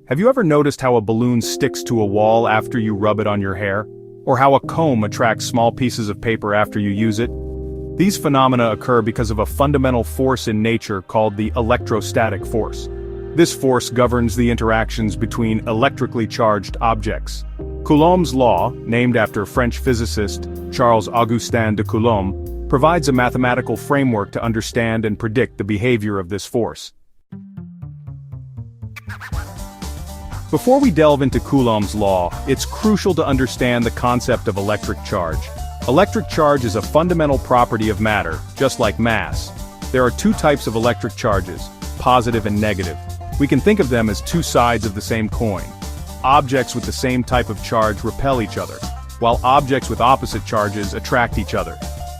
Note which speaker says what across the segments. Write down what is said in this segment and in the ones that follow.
Speaker 1: Have you ever noticed how a balloon sticks to a wall after you rub it on your hair? Or how a comb attracts small pieces of paper after you use it? These phenomena occur because of a fundamental force in nature called the electrostatic force. This force governs the interactions between electrically charged objects. Coulomb's law, named after French physicist Charles-Augustin de Coulomb, provides a mathematical framework to understand and predict the behavior of this force. Before we delve into Coulomb's law, it's crucial to understand the concept of electric charge. Electric charge is a fundamental property of matter, just like mass. There are two types of electric charges, positive and negative. We can think of them as two sides of the same coin. Objects with the same type of charge repel each other, while objects with opposite charges attract each other.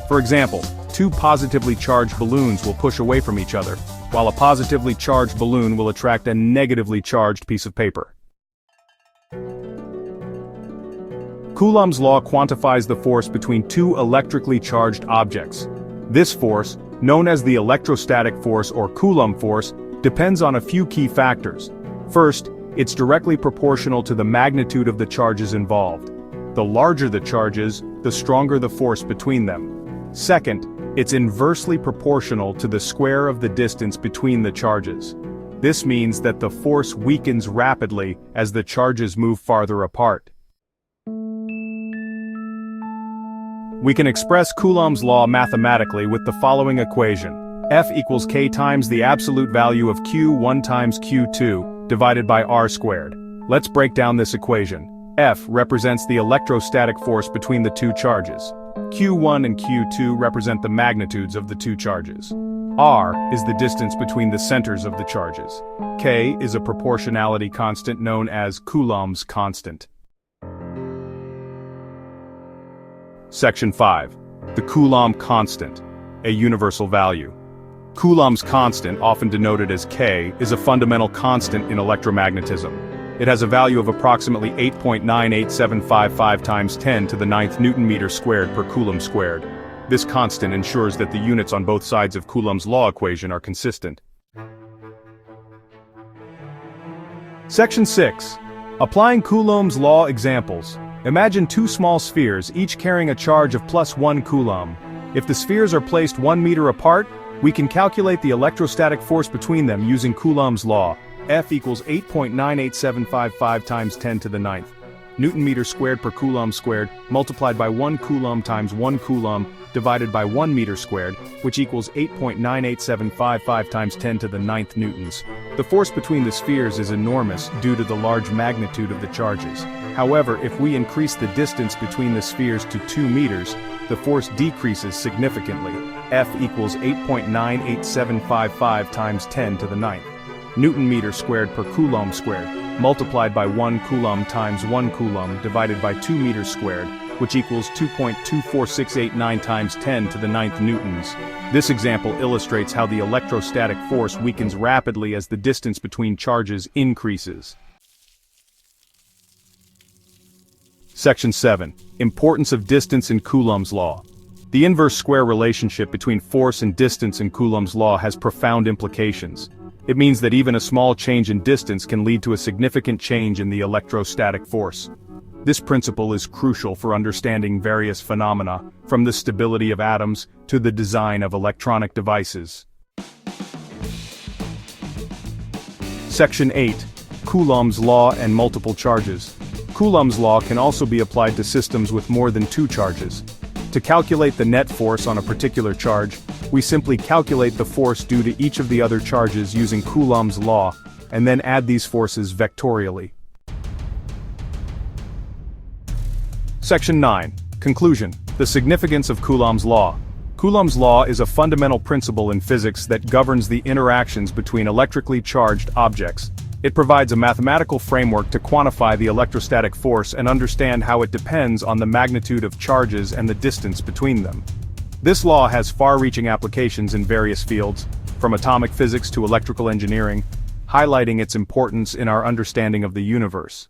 Speaker 1: For example, two positively charged balloons will push away from each other, while a positively charged balloon will attract a negatively charged piece of paper. Coulomb's law quantifies the force between two electrically charged objects. This force, known as the electrostatic force or Coulomb force, depends on a few key factors. First, it's directly proportional to the magnitude of the charges involved. The larger the charges, the stronger the force between them. Second, it's inversely proportional to the square of the distance between the charges. This means that the force weakens rapidly as the charges move farther apart. We can express Coulomb's law mathematically with the following equation. F equals K times the absolute value of Q1 times Q2, divided by R squared. Let's break down this equation. F represents the electrostatic force between the two charges. Q1 and Q2 represent the magnitudes of the two charges. R is the distance between the centers of the charges. K is a proportionality constant known as Coulomb's constant. Section 5. The Coulomb constant, a universal value. Coulomb's constant, often denoted as K, is a fundamental constant in electromagnetism. It has a value of approximately 8.98755 times 10 to the 9th Newton-meter squared per Coulomb squared. This constant ensures that the units on both sides of Coulomb's law equation are consistent. Section 6. Applying Coulomb's law examples. Imagine two small spheres, each carrying a charge of +1 Coulomb. If the spheres are placed 1 meter apart, we can calculate the electrostatic force between them using Coulomb's law. F equals 8.98755 times 10 to the 9th Newton-meter squared per Coulomb squared, multiplied by 1 Coulomb times 1 Coulomb, divided by 1 meter squared, which equals 8.98755 times 10 to the 9th newtons. The force between the spheres is enormous due to the large magnitude of the charges. However, if we increase the distance between the spheres to 2 meters, the force decreases significantly. F equals 8.98755 times 10 to the 9th Newton-meter squared per Coulomb squared, multiplied by 1 Coulomb times 1 Coulomb, divided by 2 meters squared, which equals 2.24689 times 10 to the 9th newtons. This example illustrates how the electrostatic force weakens rapidly as the distance between charges increases. Section 7. Importance of distance in Coulomb's law. The inverse square relationship between force and distance in Coulomb's law has profound implications. It means that even a small change in distance can lead to a significant change in the electrostatic force. This principle is crucial for understanding various phenomena, from the stability of atoms to the design of electronic devices. Section 8. Coulomb's law and multiple charges. Coulomb's law can also be applied to systems with more than two charges. To calculate the net force on a particular charge, we simply calculate the force due to each of the other charges using Coulomb's law, and then add these forces vectorially. Section 9. Conclusion. The significance of Coulomb's law. Coulomb's law is a fundamental principle in physics that governs the interactions between electrically charged objects. It provides a mathematical framework to quantify the electrostatic force and understand how it depends on the magnitude of charges and the distance between them. This law has far-reaching applications in various fields, from atomic physics to electrical engineering, highlighting its importance in our understanding of the universe.